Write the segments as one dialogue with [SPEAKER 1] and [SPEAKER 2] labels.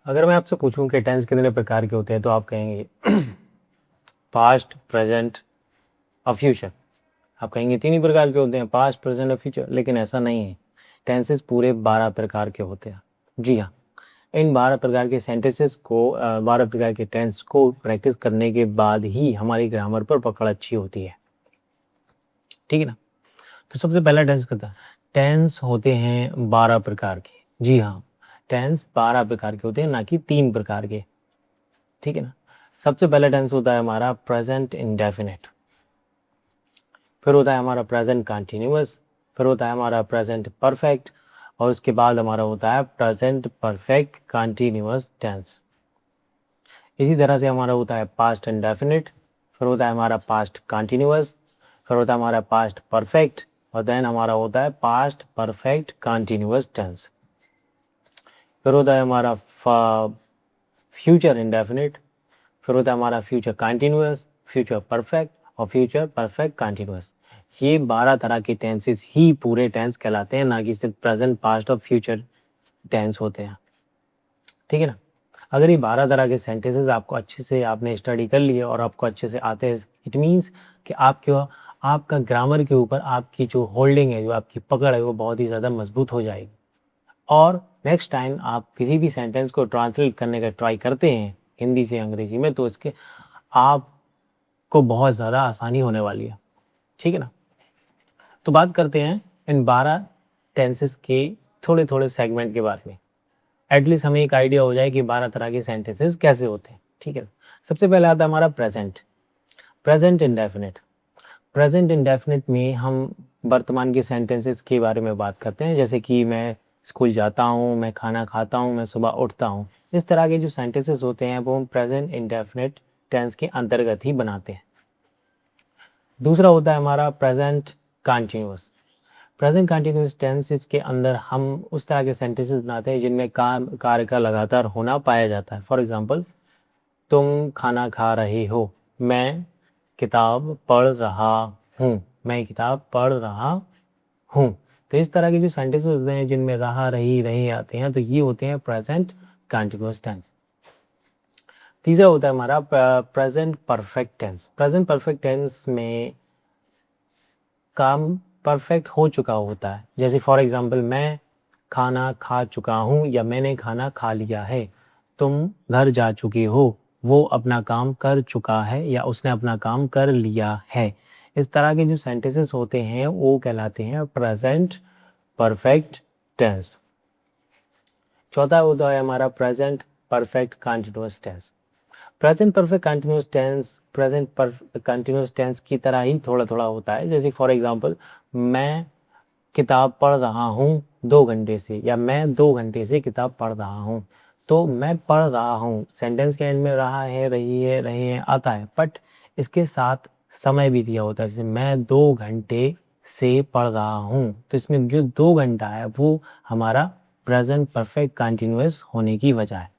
[SPEAKER 1] अगर मैं आपसे पूछूं कि टेंस कितने प्रकार के होते हैं तो आप कहेंगे पास्ट, प्रेजेंट और फ्यूचर। आप कहेंगे 3 ही प्रकार के होते हैं, पास्ट, प्रेजेंट और फ्यूचर। लेकिन ऐसा नहीं है, टेंसेस पूरे 12 प्रकार के होते हैं। जी हाँ, इन 12 प्रकार के सेंटेंसेस को 12 प्रकार के टेंस को प्रैक्टिस करने के बाद ही हमारी ग्रामर पर पकड़ अच्छी होती है। ठीक है ना। तो सबसे पहला टेंस करता है, टेंस होते हैं 12 प्रकार के। जी हाँ, टेंस 12 प्रकार के होते हैं, ना कि 3 प्रकार के। ठीक है ना। सबसे पहला टेंस होता है हमारा प्रेजेंट इंडेफिनिट, फिर होता है हमारा प्रेजेंट कंटिन्यूअस, फिर होता है हमारा प्रेजेंट परफेक्ट, और उसके बाद हमारा होता है प्रेजेंट परफेक्ट कंटिन्यूअस टेंस। इसी तरह से हमारा होता है पास्ट इंडेफिनिट, फिर होता है हमारा पास्ट कंटिन्यूअस, फिर होता है हमारा पास्ट परफेक्ट, और देन हमारा होता है पास्ट परफेक्ट कंटिन्यूअस टेंस। फिर होता है हमारा फ्यूचर इंडेफिनिट, फिर होता है हमारा फ्यूचर कंटिन्यूअस, फ्यूचर परफेक्ट और फ्यूचर परफेक्ट कंटिन्यूअस। ये 12 तरह के टेंसेस ही पूरे टेंस कहलाते हैं, ना कि सिर्फ प्रेजेंट, पास्ट और फ्यूचर टेंस होते हैं। ठीक है ना। अगर ये 12 तरह के सेंटेंसेस आपको अच्छे से आपने स्टडी कर लिए और आपको अच्छे से आते हैं, इट मीन्स कि आपका ग्रामर के ऊपर आपकी जो होल्डिंग है, जो आपकी पकड़ है, वो बहुत ही ज़्यादा मजबूत हो जाएगी। और नेक्स्ट टाइम आप किसी भी सेंटेंस को ट्रांसलेट करने का ट्राई करते हैं हिंदी से अंग्रेजी में, तो इसके आपको बहुत ज़्यादा आसानी होने वाली है। ठीक है ना। तो बात करते हैं इन 12 टेंसेस के थोड़े थोड़े सेगमेंट के बारे में। एटलीस्ट हमें एक आइडिया हो जाए कि 12 तरह के सेंटेंसेस कैसे होते हैं। ठीक है। सबसे पहले आता है हमारा प्रेजेंट इंडेफिनिट। प्रेजेंट इंडेफिनिट में हम वर्तमान के सेंटेंसेस के बारे में बात करते हैं, जैसे कि मैं स्कूल जाता हूँ, मैं खाना खाता हूँ, मैं सुबह उठता हूँ। इस तरह के जो सेंटेंसेस होते हैं वो हम प्रेजेंट इंडेफिनिट टेंस के अंतर्गत ही बनाते हैं। दूसरा होता है हमारा present continuous. Present continuous tenses के अंदर हम उस तरह के सेंटेंसेस बनाते हैं जिनमें कार्य का लगातार होना पाया जाता है। फॉर एग्जांपल, तुम खाना खा रहे हो, मैं किताब पढ़ रहा हूँ, मैं किताब पढ़ रहा हूँ। तो इस तरह के जो सेंटेंसेस होते हैं जिनमें रहा, रही, रहे आते हैं, तो ये होते हैं प्रेजेंट कंटिन्यूअस टेंस। तीसरा होता है हमारा present perfect tense. Present perfect tense में काम परफेक्ट हो चुका होता है, जैसे फॉर एग्जांपल, मैं खाना खा चुका हूँ या मैंने खाना खा लिया है। तुम घर जा चुके हो, वो अपना काम कर चुका है या उसने अपना काम कर लिया है। इस तरह के जो सेंटेंसेस होते हैं वो कहलाते हैं प्रेजेंट परफेक्ट टेंस। चौथा होता है हमारा present perfect continuous tense. Present perfect continuous tense present continuous tense की तरह ही थोड़ा थोड़ा होता है, जैसे फॉर एग्जांपल, मैं किताब पढ़ रहा हूँ 2 घंटे से, या मैं 2 घंटे से किताब पढ़ रहा हूँ। तो मैं पढ़ रहा हूँ सेंटेंस के एंड में रहा है, रही है, रहे हैं आता है, बट इसके साथ समय भी दिया होता है, जैसे मैं 2 घंटे से पढ़ रहा हूँ। तो इसमें जो 2 घंटा है वो हमारा प्रेजेंट परफेक्ट कंटिन्यूअस होने की वजह है।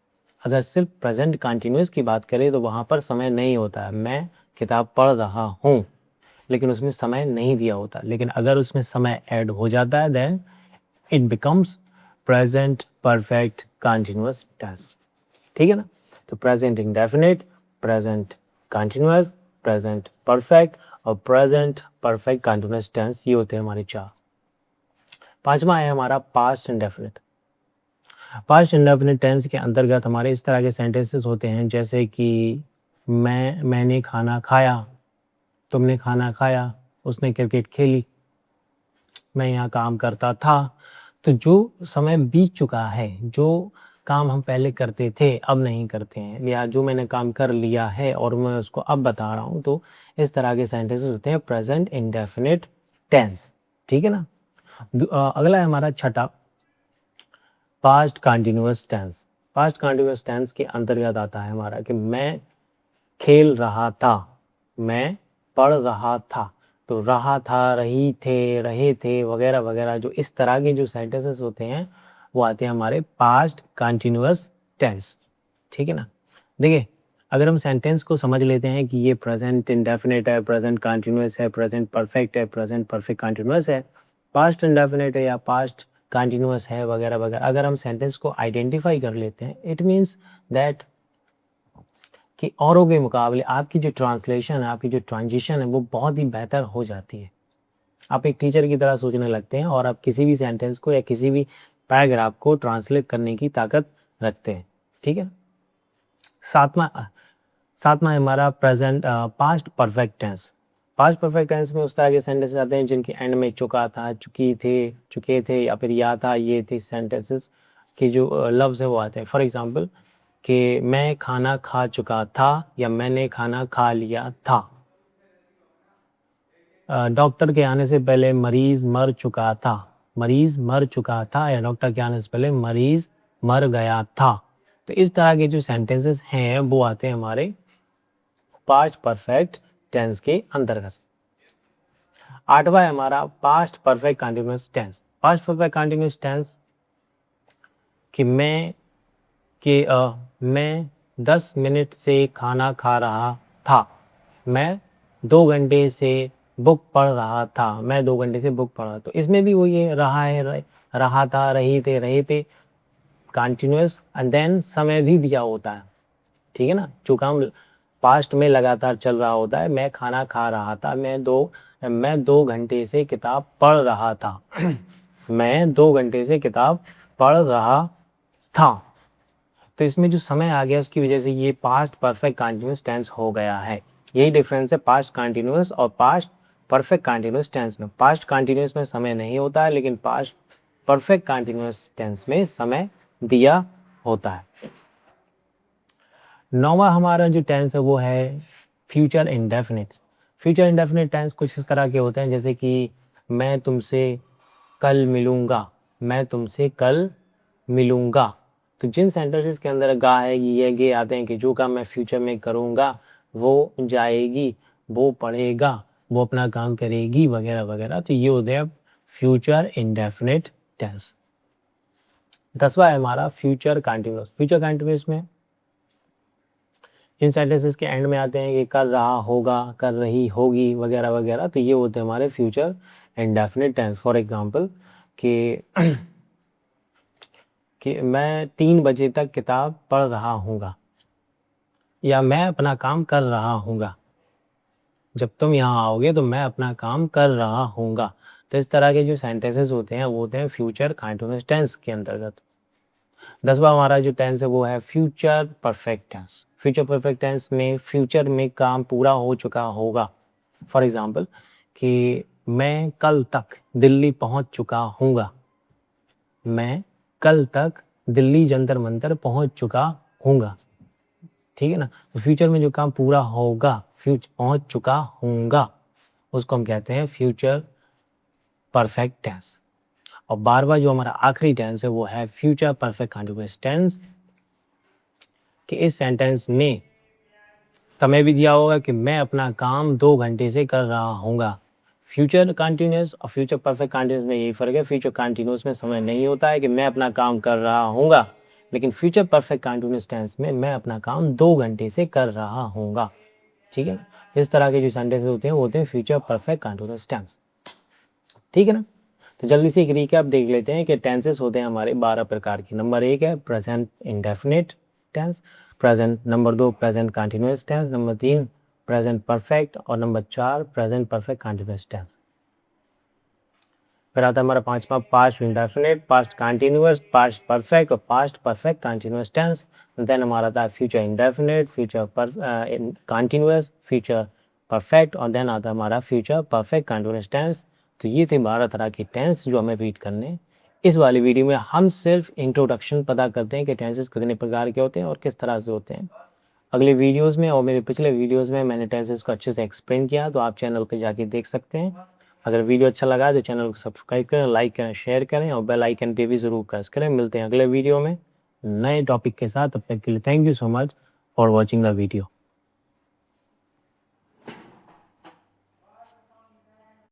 [SPEAKER 1] अगर सिर्फ प्रेजेंट कंटिन्यूअस की बात करें तो वहाँ पर समय नहीं होता है, मैं किताब पढ़ रहा हूँ, लेकिन उसमें समय नहीं दिया होता। लेकिन अगर उसमें समय ऐड हो जाता है then it becomes present perfect continuous tense. ठीक है ना। तो present indefinite, present continuous, present perfect और प्रेजेंट परफेक्ट कंटिन्यूअस टेंस, ये होते हैं हमारे 4। पांचवा है हमारा past indefinite. Past indefinite tense के अंतर्गत हमारे इस तरह के सेंटेंसेस होते हैं, जैसे कि मैंने खाना खाया, तुमने खाना खाया, उसने क्रिकेट खेली, मैं यहाँ काम करता था। तो जो समय बीत चुका है, जो काम हम पहले करते थे अब नहीं करते हैं, या जो मैंने काम कर लिया है और मैं उसको अब बता रहा हूँ, तो इस तरह के सेंटेंसेस होते हैं प्रेजेंट इंडेफिनिट टेंस। ठीक है ना। अगला है हमारा छठा past continuous tense. Past continuous tense के अंतर्गत आता है हमारा कि मैं खेल रहा था, मैं पढ़ रहा था। तो रहा था, रही थे, रहे थे वगैरह वगैरह, जो इस तरह के जो सेंटेंसेस होते हैं वो आते हैं हमारे पास्ट कंटिन्यूअस टेंस। ठीक है ना। देखिए, अगर हम सेंटेंस को समझ लेते हैं कि ये प्रेजेंट इंडेफिनिट है, प्रेजेंट कंटिन्यूअस है, प्रेजेंट परफेक्ट है, प्रेजेंट परफेक्ट कंटिन्यूअस है, पास्ट इंडेफिनिट है या पास्ट कंटिन्यूअस है वगैरह वगैरह, अगर हम सेंटेंस को आइडेंटिफाई कर लेते हैं, इट मीन्स दैट कि औरों के मुकाबले आपकी जो ट्रांसलेशन है, आपकी जो ट्रांजिशन है, वो बहुत ही बेहतर हो जाती है। आप एक टीचर की तरह सोचने लगते हैं और आप किसी भी सेंटेंस को या किसी भी पैराग्राफ को ट्रांसलेट करने की ताकत रखते हैं। ठीक है। सातवां हमारा present past perfect tense. Past perfect tense में उस तरह के सेंटेंसेस आते हैं जिनके एंड में चुका था, चुके थे या फिर या था, ये थे सेंटेंसेस के जो लफ्ज़ है वो आते हैं। फॉर एग्जांपल कि मैं खाना खा चुका था या मैंने खाना खा लिया था। डॉक्टर के आने से पहले मरीज़ मर चुका था। मरीज़ मर चुका था या डॉक्टर के आने से पहले मरीज़ मर गया था। तो इस तरह के जो सेंटेंसेस हैं वो आते हैं हमारे पास्ट परफेक्ट टेंस के अंतर्गत। आठवां है हमारा past perfect continuous tense. Past perfect continuous tense कि मैं 10 मिनट से खाना खा रहा था। मैं 2 घंटे से बुक पढ़ रहा था। मैं 2 घंटे से बुक पढ़ रहा था। तो इसमें भी वो ये रहा है, रहा था, रहे थे, कंटिन्यूअस एंड देन समय भी दिया होता है। ठीक है ना, जो काम पास्ट में लगातार चल रहा होता है। मैं खाना खा रहा था, मैं 2 घंटे से किताब पढ़ रहा था। मैं 2 घंटे से किताब पढ़ रहा था। तो इसमें जो समय आ गया उसकी वजह से ये पास्ट परफेक्ट कंटीन्यूअस टेंस हो गया है। यही डिफरेंस है पास्ट कंटीन्यूअस और पास्ट परफेक्ट कंटीन्यूअस टेंस में। पास्ट कंटीन्यूअस में समय नहीं होता है, लेकिन पास्ट परफेक्ट कंटीन्यूअस टेंस में समय दिया होता है। 9वां हमारा जो टेंस है वो है future indefinite. Future indefinite tense कुछ इस तरह के होते हैं जैसे कि मैं तुमसे कल मिलूँगा, मैं तुमसे कल मिलूँगा। तो जिन सेंटेंसेस के अंदर गा है, ये आते हैं कि जो काम मैं फ्यूचर में करूँगा, वो जाएगी, वो पढ़ेगा, वो अपना काम करेगी वगैरह वगैरह। तो ये होते हैं फ्यूचर इंडेफिनिट टेंस। 10वां है हमारा फ्यूचर कंटीन्यूअस। फ्यूचर कंटीन्यूअस में इन सेंटेंसेस के एंड में आते हैं कि कर रहा होगा, कर रही होगी वगैरह वगैरह। तो ये होते हैं हमारे future indefinite tense. For example कि मैं 3 बजे तक किताब पढ़ रहा हूँगा या मैं अपना काम कर रहा हूँगा। जब तुम यहाँ आओगे तो मैं अपना काम कर रहा हूँगा। तो इस तरह के जो सेंटेंसेस होते हैं वो होते हैं फ्यूचर कंटीन्यूअस टेंस के अंतर्गत। 10वां हमारा जो टेंस है वो है future perfect tense. Future perfect tense में फ्यूचर में काम पूरा हो चुका होगा। फॉर एग्जांपल कि मैं कल तक दिल्ली पहुँच चुका हूँगा। मैं कल तक दिल्ली जंतर मंतर पहुँच चुका हूँगा। ठीक है ना। तो फ्यूचर में जो काम पूरा होगा, पहुँच चुका हूँगा, उसको हम कहते हैं फ्यूचर परफेक्ट टेंस। और 12वां जो हमारा आखिरी टेंस है वो है फ्यूचर परफेक्ट कंटीन्यूअस टेंस। कि इस सेंटेंस में समय भी दिया होगा कि मैं अपना काम 2 घंटे से कर रहा हूँगा। फ्यूचर कंटीन्यूअस और फ्यूचर परफेक्ट कंटीन्यूअस में यही फ़र्क है। फ्यूचर कंटीन्यूअस में समय नहीं होता है कि मैं अपना काम कर रहा हूँगा, लेकिन फ्यूचर परफेक्ट कंटीन्यूअस टेंस में मैं अपना काम 2 घंटे से कर रहा हूँगा। ठीक है। इस तरह के जो सेंटेंस होते हैं वो होते हैं फ्यूचर परफेक्ट कंटीन्यूअस टेंस। ठीक है ना। तो जल्दी से एक रिकैप देख लेते हैं कि टेंसेस होते हैं हमारे 12 प्रकार की। नंबर 1 है present indefinite tense, present. Number 2 present continuous tense, number 3 present perfect और number 4 present perfect continuous tense. फिर आता है हमारा 5वां past indefinite, past continuous, past perfect और past perfect continuous tense. Then हमारा आता है future indefinite, future continuous, future perfect और देन आता है हमारा फ्यूचर परफेक्ट कंटीन्यूअस टेंस। तो ये थे 12 तरह के टेंस जो हमें रीड करने। इस वाली वीडियो में हम सिर्फ इंट्रोडक्शन पता करते हैं कि टेंसेस कितने प्रकार के होते हैं और किस तरह से होते हैं। अगले वीडियोस में और मेरे पिछले वीडियोस में मैंने टेंसेस को अच्छे से एक्सप्लेन किया, तो आप चैनल पे जाके देख सकते हैं। अगर वीडियो अच्छा लगा तो चैनल को सब्सक्राइब करें, लाइक करें, शेयर करें और बेल आइकन पे भी ज़रूर प्रेस करें। मिलते हैं अगले वीडियो में नए टॉपिक के साथ। तब तक के लिए thank you so much for watching the video.